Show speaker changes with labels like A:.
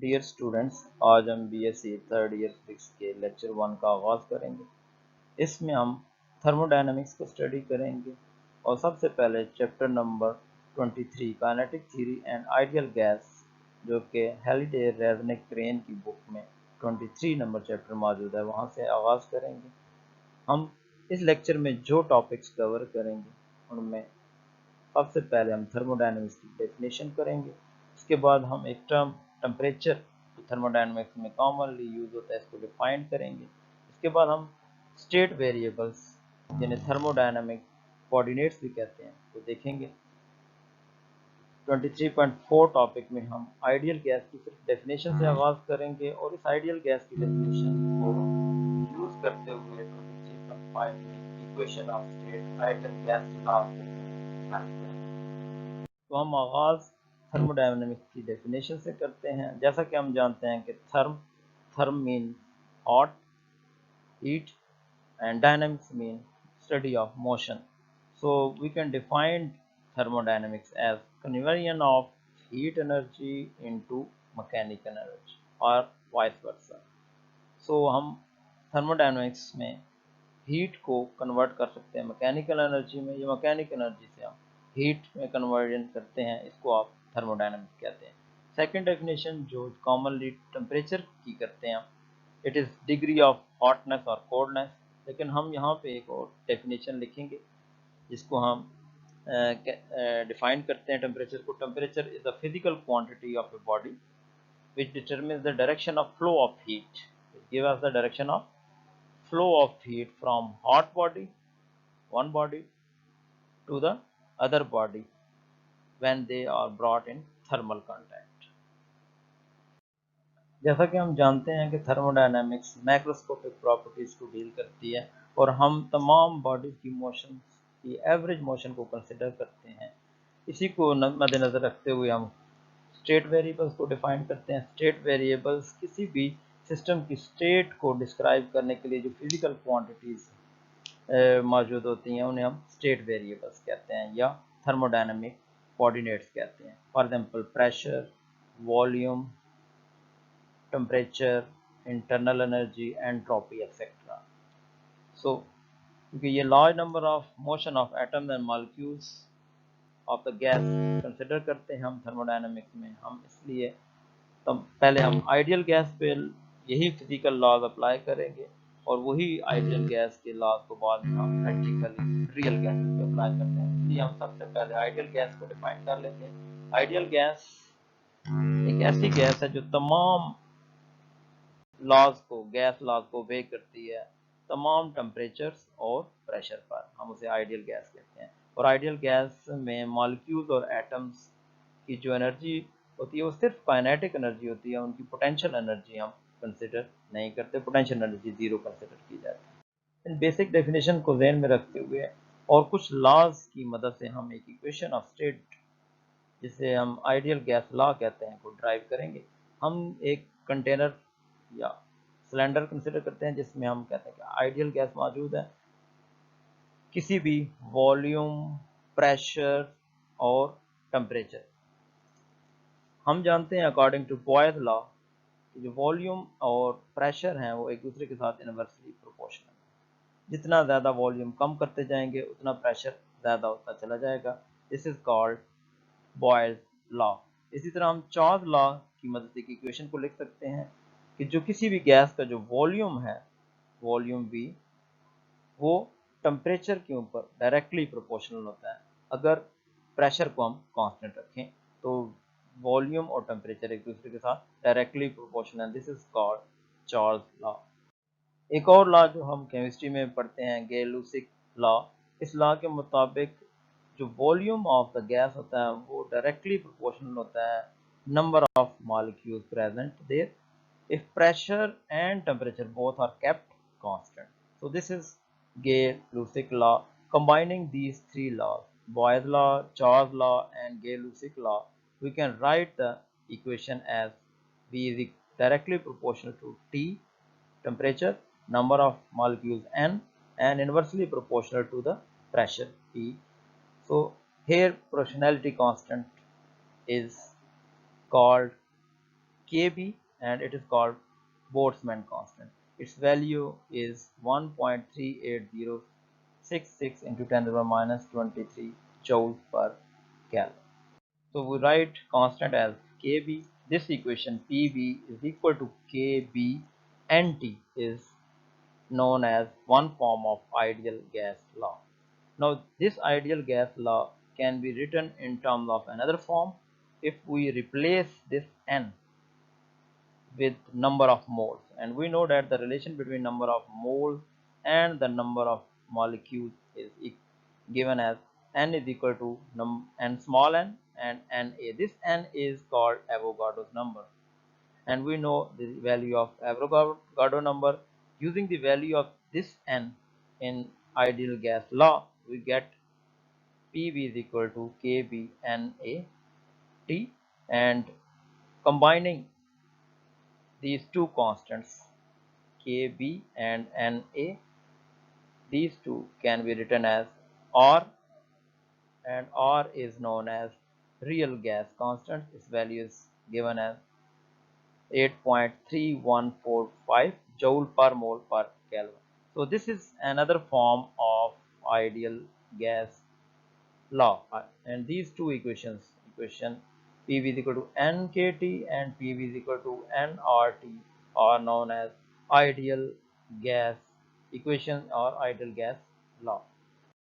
A: Dear students, आज हम BSc third year physics के लेक्चर 1 का आगाज़ करेंगे। इसमें हम थर्मोडायनामिक्स को स्टडी करेंगे और सबसे पहले chapter number 23 kinetic theory and ideal gas, जो कि हेलिडे रेजनिक क्रेन की बुक में 23 नंबर चैप्टर मौजूद है, वहाँ से आगाज़ करेंगे। हम इस लेक्चर में जो टॉपिक्स कवर करेंगे उनमें सबसे पहले हम थर्मोडायनामिक्स की डेफिनेशन करेंगे। इसके बाद हम एक टर्म टेम्परेचर थर्मोडायनामिक्स में कॉमनली यूज होता है, इसको डिफाइन करेंगे। इसके बाद हम स्टेट वेरिएबल्स जिन्हें थर्मोडायनामिक कोऑर्डिनेट्स भी कहते हैं तो देखेंगे। 23.4 टॉपिक में हम आइडियल गैस की सिर्फ डेफिनेशन से आगाज करेंगे और इस आइडियल गैस की डेफिनेशन को यूज करते हुए 23.5 में equation of state ideal gas law से तो हम आगाज थर्मोडायनामिक्स की डेफिनेशन से करते हैं। जैसा कि हम जानते हैं कि therm mean hot, heat, and dynamics mean study of motion. So we can define thermodynamics as conversion of heat energy into mechanical energy or vice versa. So हम thermodynamics में हीट को कन्वर्ट कर सकते हैं मैकेनिकल एनर्जी में, या mechanical energy से हम हीट में कन्वर्जन करते हैं, इसको आप थर्मोडायनामिक्स कहते हैं। सेकंड डेफिनेशन जो कॉमनली टेम्परेचर की करते हैं, it is degree of hotness और कोल्डनेस। लेकिन हम यहाँ पे एक और डेफिनेशन लिखेंगे जिसको हम डिफाइन करते हैं टेम्परेचर को। Temperature is the physical quantity of a body which determines the direction of flow of heat. It gives us the direction of flow of heat from hot body, one body, to the other body when they are brought in thermal contact. जैसा कि हम जानते हैं कि thermodynamics macroscopic properties को deal करती है और हम तमाम बॉडीज की मोशन की एवरेज मोशन को कंसिडर करते हैं। इसी को मद्देनज़र रखते हुए हम स्टेट वेरिएबल्स को डिफाइन करते हैं। स्टेट वेरिएबल्स किसी भी सिस्टम की स्टेट को डिस्क्राइब करने के लिए जो फिजिकल क्वांटिटीज़ मौजूद होती हैं उन्हें हम स्टेट वेरिएबल्स कहते हैं या थर्मोडायनामिक कोऑर्डिनेट्स कहते हैं। For example pressure, volume, temperature, internal energy, entropy etcetera. So क्योंकि ये large number of motion of atoms and molecules of the gas consider करते हैं हम थर्मोडायनामिक्स में, हम इसलिए तब पहले हम आइडियल गैस पे यही फिजिकल लॉज अप्लाई करेंगे और वही आइडियल गैस के लॉज को बाद में हम प्रैक्टिकली रियल गैस पे अप्लाई करते हैं। इसलिए हम सबसे पहले आइडियल गैस को डिफाइन कर लेते हैं। आइडियल गैस एक ऐसी गैस है जो तमाम लॉज को, गैस लॉज को ओबे करती है तमाम टेम्परेचर्स और प्रेशर पर, हम उसे आइडियल गैस कहते हैं। और आइडियल गैस में मॉलिक्यूल्स और एटम्स की जो एनर्जी होती है वो सिर्फ काइनेटिक एनर्जी होती है, उनकी पोटेंशियल एनर्जी हम कंसिडर नहीं करते, पोटेंशियल एनर्जी जीरो कंसिडर की जाती है। इन बेसिक डेफिनेशन को ध्यान में रखते हुए और कुछ लॉज की मदद से हम एक इक्वेशन ऑफ स्टेट, जिसे हम आइडियल गैस लॉ कहते हैं, को ड्राइव करेंगे। हम एक कंटेनर या सिलेंडर कंसिडर करते हैं जिसमें हम कहते हैं कि आइडियल गैस मौजूद है। किसी भी वॉल्यूम, प्रेशर और टेम्परेचर, हम जानते हैं अकॉर्डिंग टू बॉयज लॉ जो वॉल्यूम और प्रेशर हैं वो एक दूसरे के साथ इनवर्सली प्रोपोर्शनल है। जितना ज़्यादा वॉल्यूम कम करते जाएंगे उतना प्रेशर ज़्यादा होता चला जाएगा। This is called boys law. इसी तरह हम चार्ल्स लॉ की मदद से इक्वेशन को लिख सकते हैं कि जो किसी भी गैस का जो वॉल्यूम है, वॉल्यूम V, वो टेम्परेचर के ऊपर डायरेक्टली प्रोपोर्शनल होता है अगर प्रेशर को हम कांस्टेंट रखें। तो वॉल्यूम और टेम्परेचर एक दूसरे के साथ directly proportional, this is called Charles law. एक और लॉ जो हम केमिस्ट्री में पढ़ते हैं, गे-लुसिक लॉ। इस लॉ के मुताबिक जो वॉल्यूम ऑफ द गैस होता है वो डायरेक्टली प्रोपोर्शनल होता है number of molecules present there if pressure and temperature both are kept constant. So this is Gay-Lussac law. Combining these three laws, Boyle's law, Charles law and Gay-Lussac law, we can write the equation as V is directly proportional to T, temperature, number of molecules N, and inversely proportional to the pressure P. So here proportionality constant is called Kb, and it is called Boltzmann constant. Its value is 1.38066 into 10 to the minus 23 joules per Kelvin. So we write constant as Kb. This equation Pb is equal to Kb Nt is known as one form of ideal gas law. Now this ideal gas law can be written in terms of another form if we replace this N with number of moles, and we know that the relation between number of moles and the number of molecules is given as n is equal to n small n and Na. This n is called Avogadro's number, and we know the value of Avogadro number. Using the value of this n in ideal gas law, we get Pv is equal to Kb Na T, and combining these two constants Kb and Na, these two can be written as R, and R is known as real gas constant. Its value is given as 8.3145 joule per mole per Kelvin. So this is another form of ideal gas law, and these two equation Pv is equal to nkt and Pv is equal to nRT are known as ideal gas equation or ideal gas law.